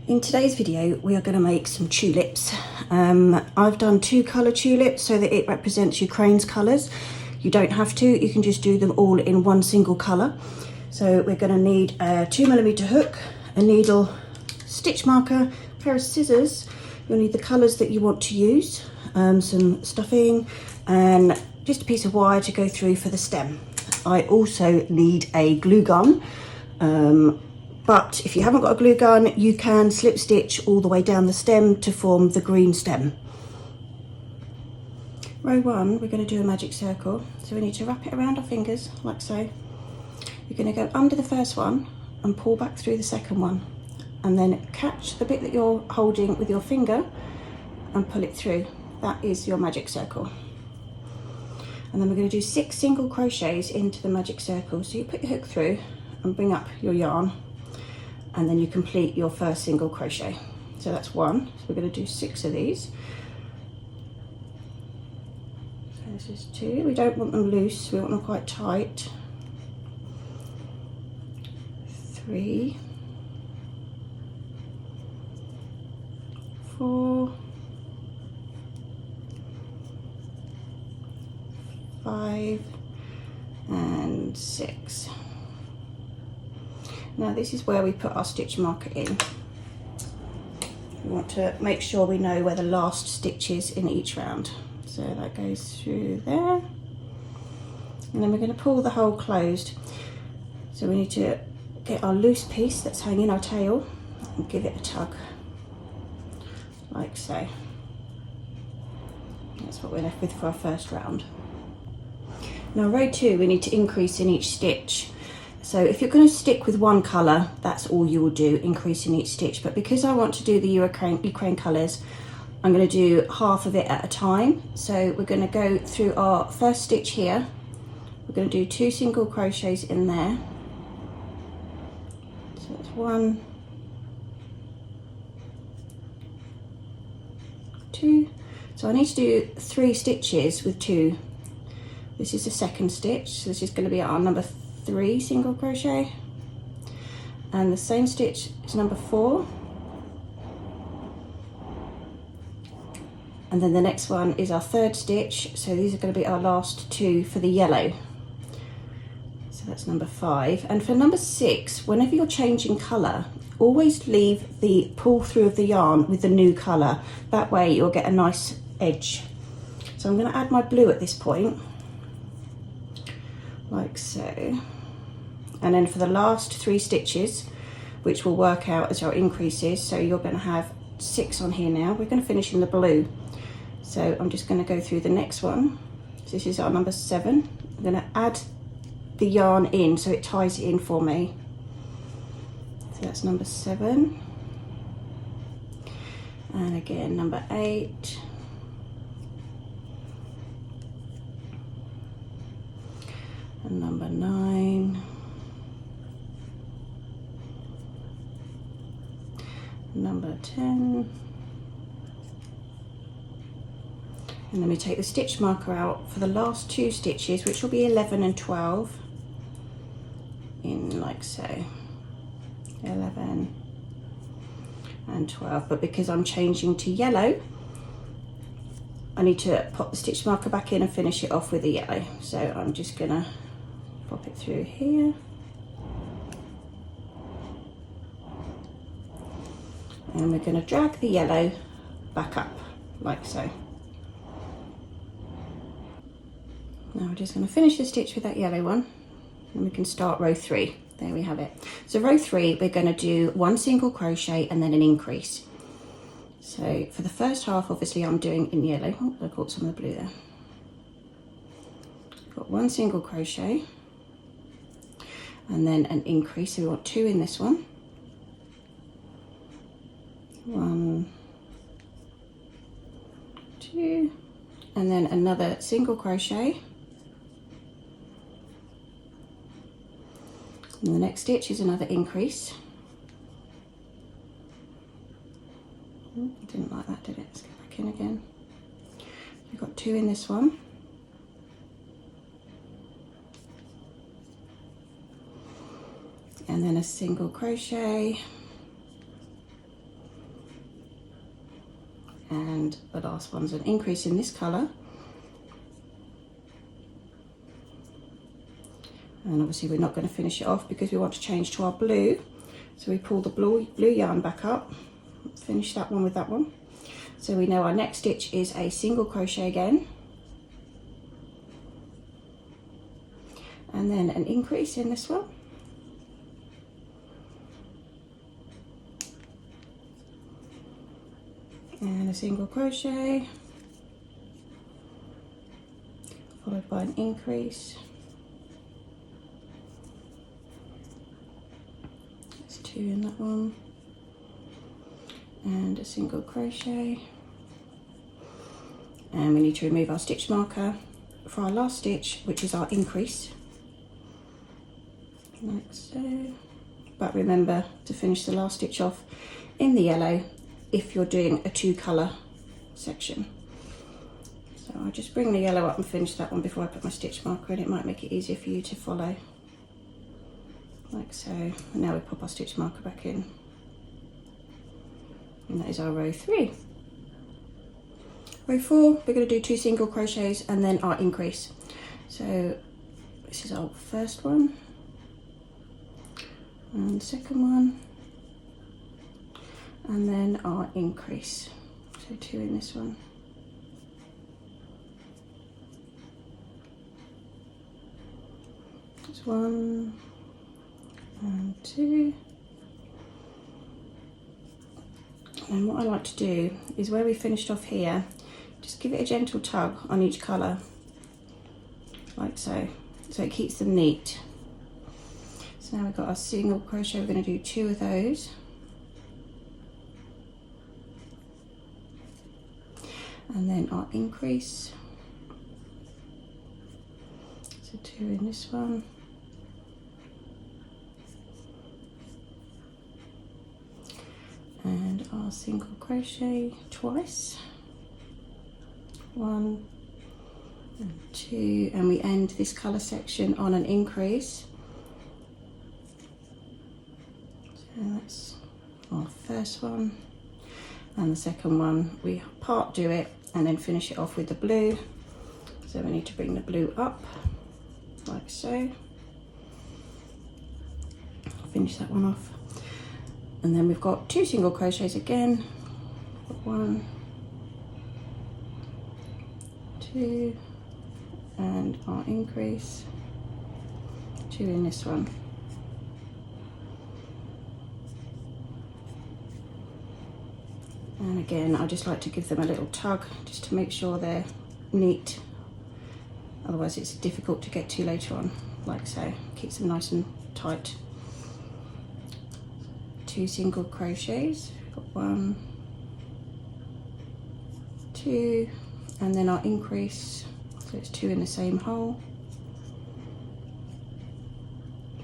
In today's video we are going to make some tulips. I've done 2 colour tulips so that it represents Ukraine's colours. You don't have to, you can just do them all in one single colour. So we're going to need a 2mm hook, a needle, stitch marker, a pair of scissors. You'll need the colours that you want to use, some stuffing and just a piece of wire to go through for the stem. I also need a glue gun. But if you haven't got a glue gun, you can slip stitch all the way down the stem to form the green stem. Row 1, we're going to do a magic circle. So we need to wrap it around our fingers, like so. You're going to go under the first one and pull back through the second one. And then catch the bit that you're holding with your finger and pull it through. That is your magic circle. And then we're going to do 6 single crochets into the magic circle. So you put your hook through and bring up your yarn. And then you complete your first single crochet. So that's 1. So we're going to do 6 of these. So this is 2. We don't want them loose, we want them quite tight. 3, 4, 5, and 6. Now this is where we put our stitch marker in. We want to make sure we know where the last stitch is in each round. So that goes through there. And then we're going to pull the hole closed. So we need to get our loose piece that's hanging our tail and give it a tug, like so. That's what we're left with for our first round. Now row 2, we need to increase in each stitch. So if you're going to stick with one colour, that's all you will do, increase in each stitch. But because I want to do the Ukraine colours, I'm going to do half of it at a time. So we're going to go through our first stitch here. We're going to do 2 single crochets in there. So that's 1, 2. So I need to do 3 stitches with 2. This is the second stitch. So this is going to be our number 3 single crochet, and the same stitch is number 4, and then the next one is our 3rd stitch. So these are going to be our last 2 for the yellow. So that's number 5. And for number 6, whenever you're changing colour, always leave the pull through of the yarn with the new colour. That way you'll get a nice edge. So I'm going to add my blue at this point, like so. And then for the last 3 stitches, which will work out as your increases, so you're going to have 6 on here now. We're going to finish in the blue. So I'm just going to go through the next one. So this is our number 7. I'm going to add the yarn in so it ties it in for me. So that's number 7. And again, number 8. And number 9. Number 10. And then we take the stitch marker out for the last 2 stitches, which will be 11 and 12, in like so. 11 and 12, but because I'm changing to yellow, I need to pop the stitch marker back in and finish it off with the yellow. So I'm just gonna pop it through here. And we're going to drag the yellow back up, like so. Now we're just going to finish the stitch with that yellow one, and we can start row 3. There we have it. So row 3, we're going to do 1 single crochet and then an increase. So for the first half, obviously I'm doing in yellow. Oh, I caught some of the blue there. Got 1 single crochet and then an increase. So we want 2 in this one. 1, 2, and then another single crochet. And the next stitch is another increase. Oh, I didn't like that, did it? Let's go back in again. We've got 2 in this one. And then a single crochet. and the last one's an increase in this colour. And obviously we're not going to finish it off because we want to change to our blue. So we pull the blue yarn back up, finish that one with that one. So we know our next stitch is a single crochet again, and then an increase in this one, and a single crochet, followed by an increase. There's 2 in that one, and a single crochet. And we need to remove our stitch marker for our last stitch, which is our increase, like so. But remember to finish the last stitch off in the yellow if you're doing a 2-colour section. So I'll just bring the yellow up and finish that one before I put my stitch marker in. It might make it easier for you to follow, like so. And now we pop our stitch marker back in, and that is our row 3. Row 4, we're going to do 2 single crochets and then our increase. So this is our first one, and second one, and then our increase. So 2 in this one. That's 1 and 2. And what I like to do is where we finished off here, just give it a gentle tug on each colour, like so, so it keeps them neat. So now we've got our single crochet, we're going to do 2 of those. And then our increase, so 2 in this one. And our single crochet twice, 1 and 2, and we end this colour section on an increase. So that's our first one, and the second one we part do it and then finish it off with the blue. So we need to bring the blue up like so, finish that one off, and then we've got 2 single crochets again, 1, 2, and our increase, 2 in this one. And again, I just like to give them a little tug just to make sure they're neat. Otherwise it's difficult to get to later on, like so. Keeps them nice and tight. 2 single crochets, got 1, 2, and then our increase, so it's 2 in the same hole.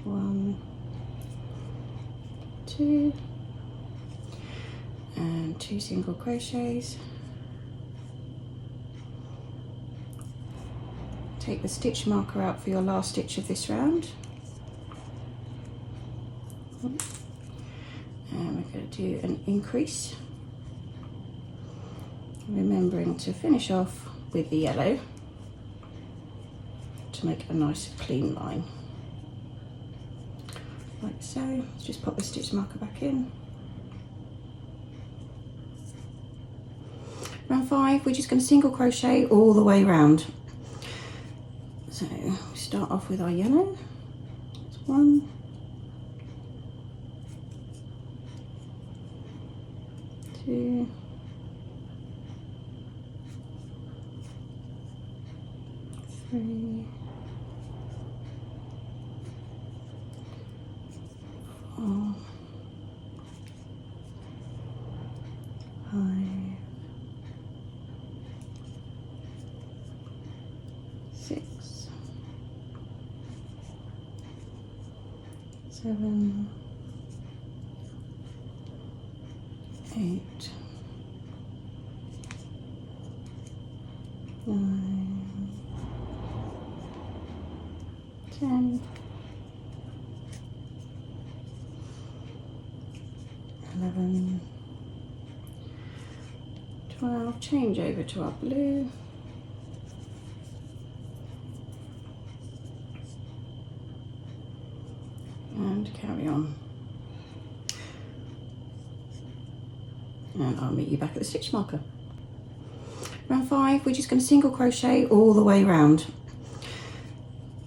1, 2, and 2 single crochets. Take the stitch marker out for your last stitch of this round. And we're going to do an increase, remembering to finish off with the yellow to make a nice clean line, like so. Let's just pop the stitch marker back in. Round 5, we're just going to single crochet all the way around. So we start off with our yellow. That's 1, 2, 3, 4, 5, 6, 7, 8, 9, 10, 11, 12, change over to our blue. And carry on. And I'll meet you back at the stitch marker. Round 5, we're just going to single crochet all the way around.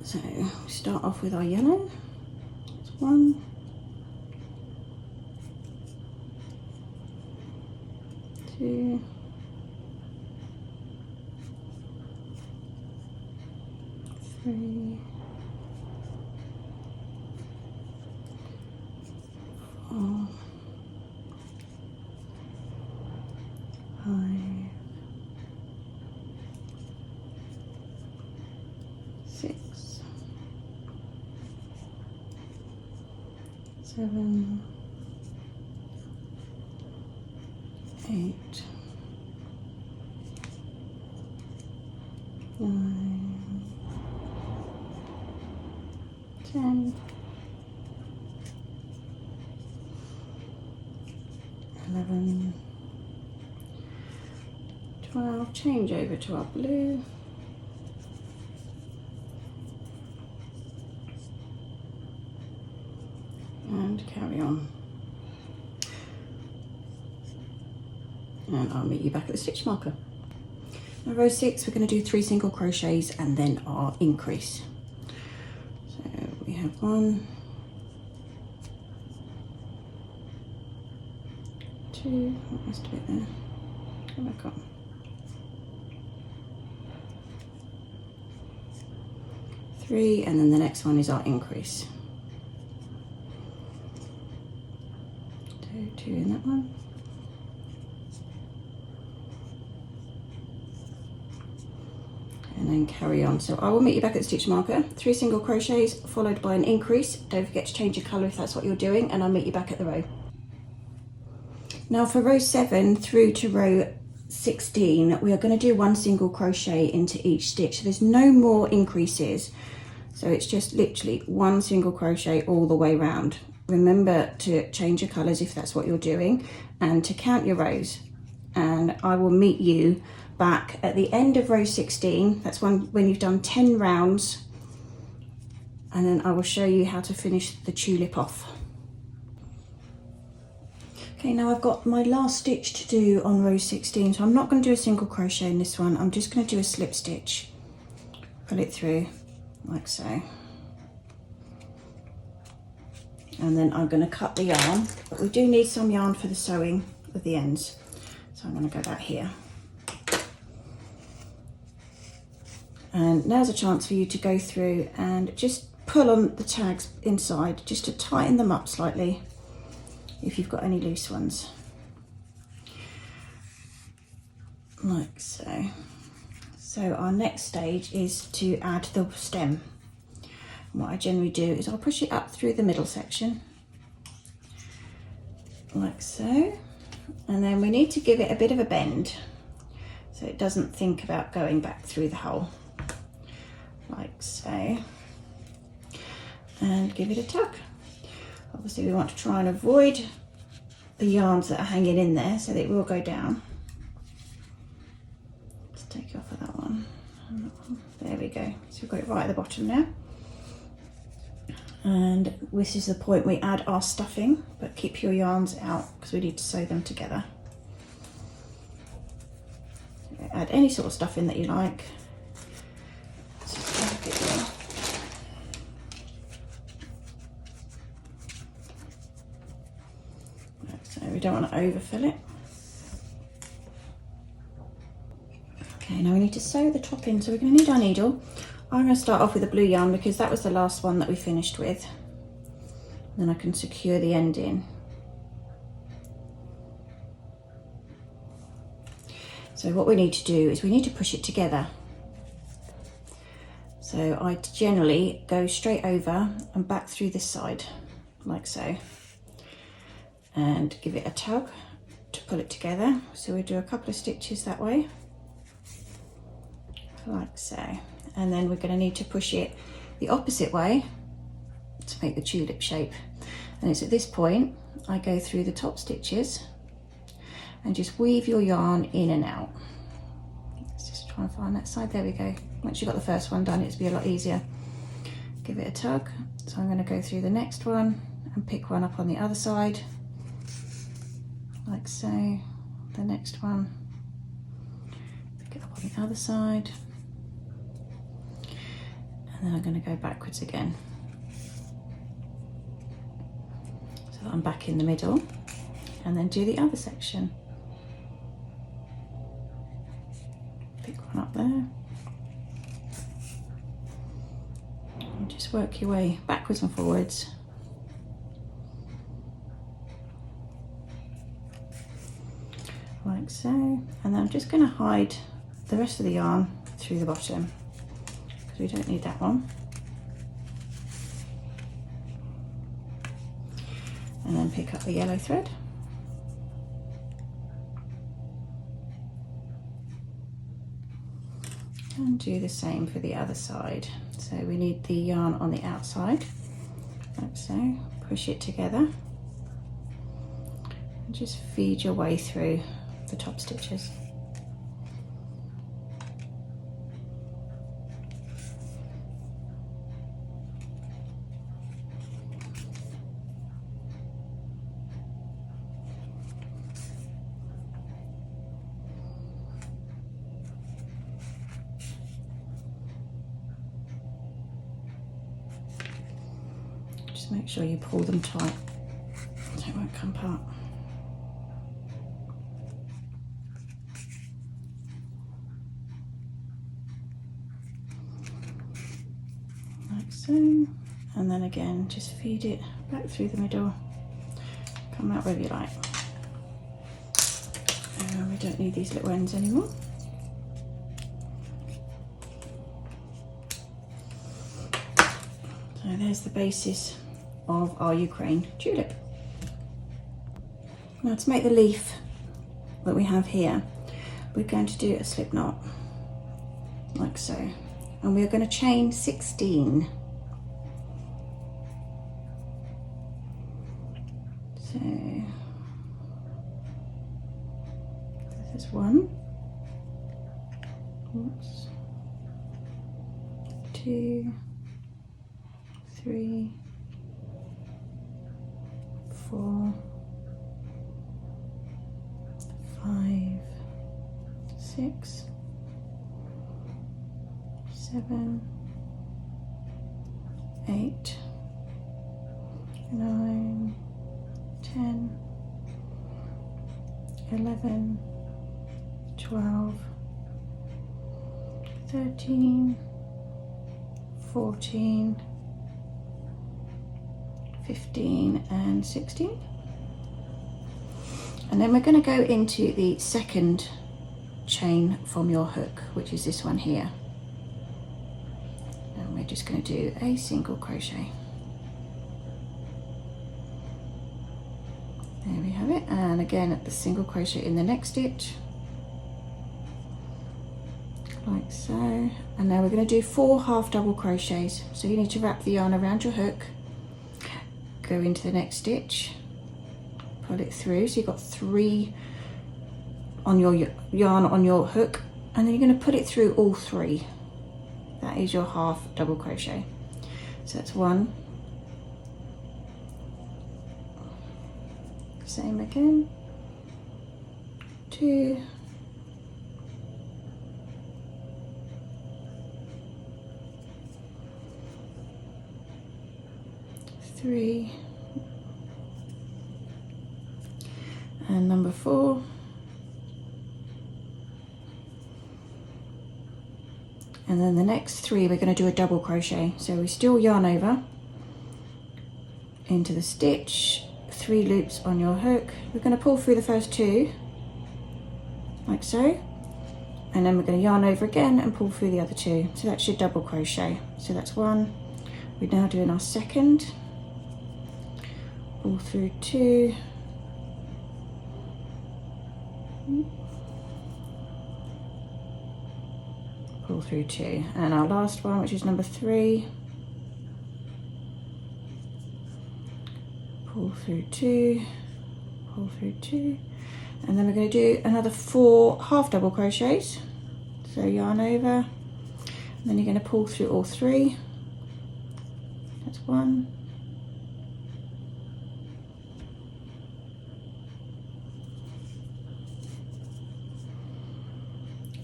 So start off with our yellow. That's 1, 2, 3, 4, 5, 6, 7, 8, 9, 10, 11, 12, change over to our blue. And carry on. And I'll meet you back at the stitch marker. Now row 6, we're going to do 3 single crochets and then our increase. So we have 1, 2, missed a bit there, go back on. 3, and then the next one is our increase. Do 2 in that one. And then carry on. So I will meet you back at the stitch marker. 3 single crochets followed by an increase. Don't forget to change your colour if that's what you're doing, and I'll meet you back at the row. Now for row 7 through to row 16, we are going to do 1 single crochet into each stitch. So there's no more increases. So it's just literally 1 single crochet all the way round. Remember to change your colours if that's what you're doing, and to count your rows. And I will meet you back at the end of row 16. That's when you've done 10 rounds, and then I will show you how to finish the tulip off. Okay, now I've got my last stitch to do on row 16, so I'm not going to do a single crochet in this one. I'm just going to do a slip stitch, pull it through like so, and then I'm going to cut the yarn, but we do need some yarn for the sewing of the ends, so I'm going to go back here. And now's a chance for you to go through and just pull on the tags inside just to tighten them up slightly if you've got any loose ones, like so. So our next stage is to add the stem. And what I generally do is I'll push it up through the middle section, like so, and then we need to give it a bit of a bend so it doesn't think about going back through the hole, like so, and give it a tug. Obviously we want to try and avoid the yarns that are hanging in there so that it will go down. Let's take off of that one. There we go. So we've got it right at the bottom now. And this is the point we add our stuffing, but keep your yarns out because we need to sew them together. Add any sort of stuffing that you like. So we don't want to overfill it. Okay, now we need to sew the top in, so we're going to need our needle. I'm going to start off with a blue yarn because that was the last one that we finished with. Then I can secure the end in. So what we need to do is we need to push it together. So I generally go straight over and back through this side, like so, and give it a tug to pull it together. So we do a couple of stitches that way, like so, and then we're going to need to push it the opposite way to make the tulip shape. And it's at this point I go through the top stitches and just weave your yarn in and out. Let's just try and find that side. There we go. Once you've got the first one done, it'll be a lot easier. Give it a tug. So I'm going to go through the next one and pick one up on the other side, like so. The next one, pick it up on the other side, and then I'm going to go backwards again, so that I'm back in the middle, and then do the other section. Pick one up there, and just work your way backwards and forwards. Like so, and then I'm just going to hide the rest of the yarn through the bottom because we don't need that one. And then pick up the yellow thread. And do the same for the other side. So we need the yarn on the outside, like so. Push it together and just feed your way through the top stitches. Just make sure you pull them tight so it won't come apart. And then again, just feed it back through the middle, come out wherever you like. And we don't need these little ends anymore. So there's the basis of our Ukraine tulip. Now to make the leaf that we have here, we're going to do a slip knot, like so. And we're going to chain 16. So this is 1, oops, 2, 3, 4, 5, 6, 7, 8, 9, 10, 11, 12, 13, 14, 15 and 16. And then we're going to go into the second chain from your hook, which is this one here. And we're just going to do a single crochet. There we have it, and again at the single crochet in the next stitch, like so. And now we're going to do 4 half double crochets. So you need to wrap the yarn around your hook, go into the next stitch, pull it through, so you've got 3 on your yarn on your hook, and then you're going to put it through all 3. That is your half double crochet. So that's 1, same again, 2, 3, and number 4, and then the next 3 we're going to do a double crochet. So we still yarn over into the stitch, 3 loops on your hook. We're going to pull through the first 2 like so, and then we're going to yarn over again and pull through the other 2. So that's your double crochet. So that's 1. We're now doing our second, pull through 2, pull through 2, and our last one, which is number 3, pull through 2, pull through 2, And then we're going to do another 4 half double crochets. So yarn over, and then you're going to pull through all 3. That's 1,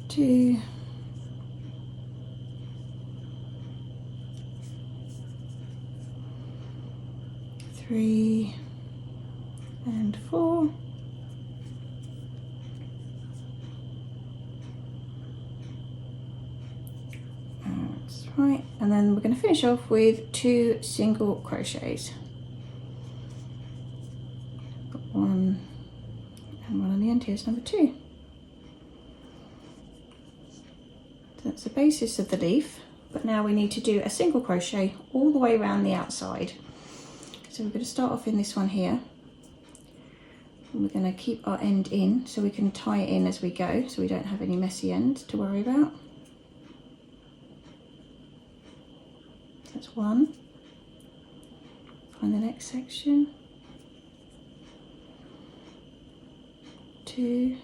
2, 3, and 4. That's right, and then we're going to finish off with 2 single crochets. Got 1 and 1 on the end. Here's number 2. So that's the basis of the leaf, but now we need to do a single crochet all the way around the outside. So we're going to start off in this one here. And we're going to keep our end in so we can tie it in as we go, so we don't have any messy ends to worry about. That's 1. Find the next section. 2.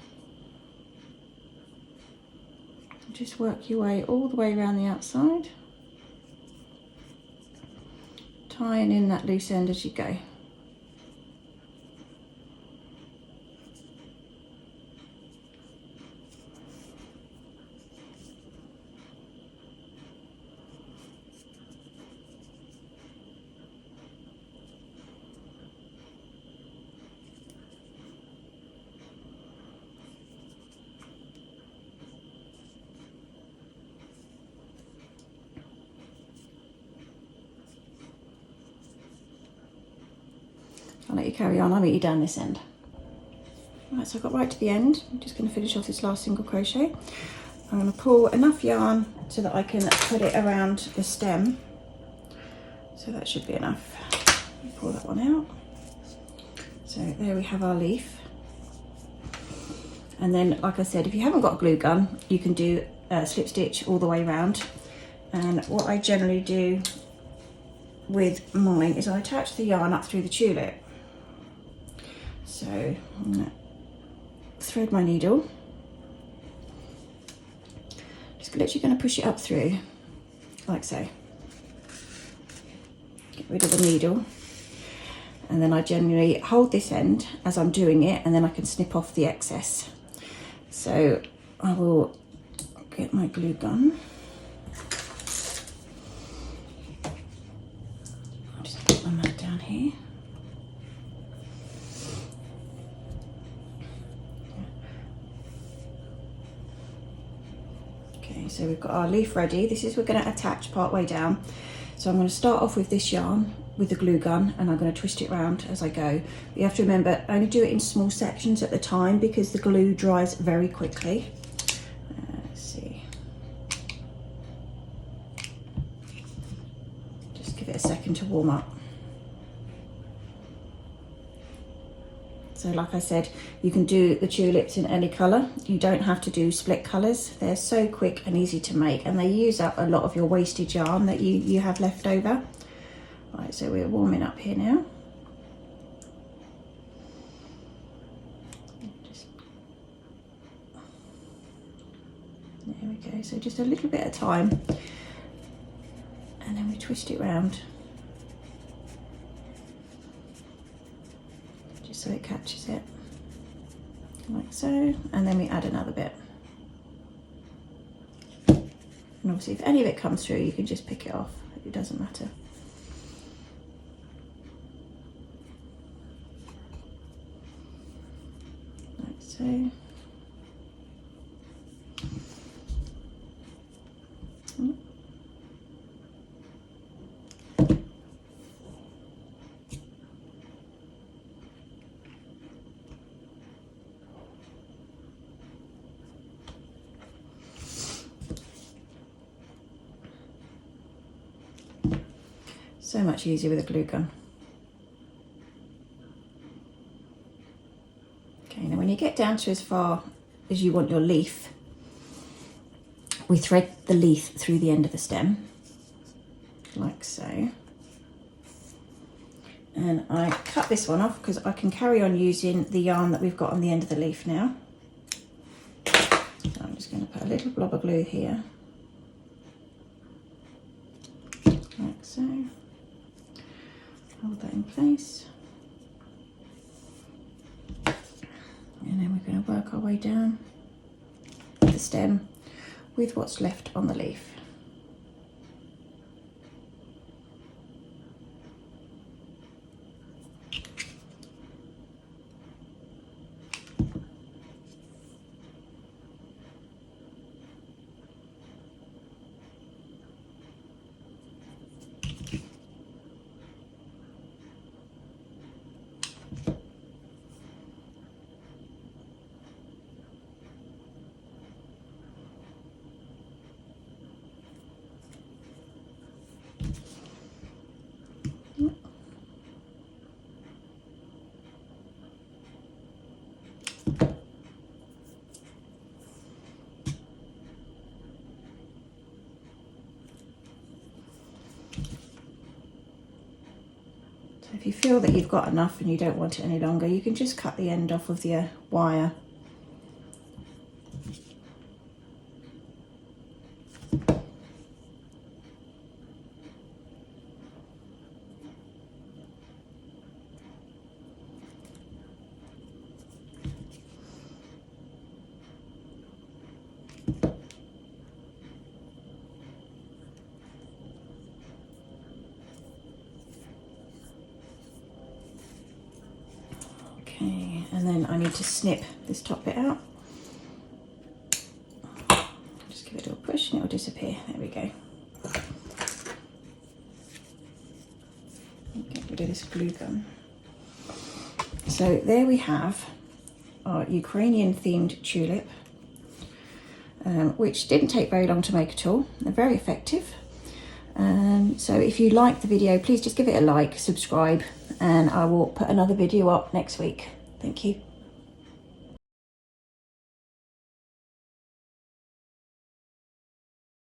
Just work your way all the way around the outside, tying in that loose end as you go. I'll let you carry on, I'll meet you down this end. Right, so I got right to the end. I'm just going to finish off this last single crochet. I'm going to pull enough yarn so that I can put it around the stem. So that should be enough. Pull that one out. So there we have our leaf. And then, like I said, if you haven't got a glue gun, you can do a slip stitch all the way around. And what I generally do with mine is I attach the yarn up through the tulip. So I'm going to thread my needle. Just literally going to push it up through, like so. Get rid of the needle. And then I generally hold this end as I'm doing it, and then I can snip off the excess. So I will get my glue gun. I'll just put my mat down here. Okay, so we've got our leaf ready. This is, we're going to attach part way down. So I'm going to start off with this yarn with the glue gun, and I'm going to twist it around as I go. You have to remember, only do it in small sections at the time because the glue dries very quickly. Let's see. Just give it a second to warm up. So like I said, you can do the tulips in any colour. You don't have to do split colours. They're so quick and easy to make, and they use up a lot of your wasted yarn that you have left over. Right, so we're warming up here now. There we go, so just a little bit at a time, and then we twist it round. Just so it catches it, like so, and then we add another bit. And obviously if any of it comes through, you can just pick it off, it doesn't matter. Like so. So much easier with a glue gun. Okay, now when you get down to as far as you want your leaf, we thread the leaf through the end of the stem, like so. And I cut this one off because I can carry on using the yarn that we've got on the end of the leaf now. So I'm just going to put a little blob of glue here, like so. Hold that in place. And then we're going to work our way down the stem with what's left on the leaf. If you feel that you've got enough and you don't want it any longer, you can just cut the end off of the wire. Okay, and then I need to snip this top bit out. Just give it a little push and it will disappear. There we go. Get rid of this glue gun. So there we have our Ukrainian themed tulip, which didn't take very long to make at all. They're very effective. So if you liked the video, please just give it a like, subscribe, and I will put another video up next week. Thank you.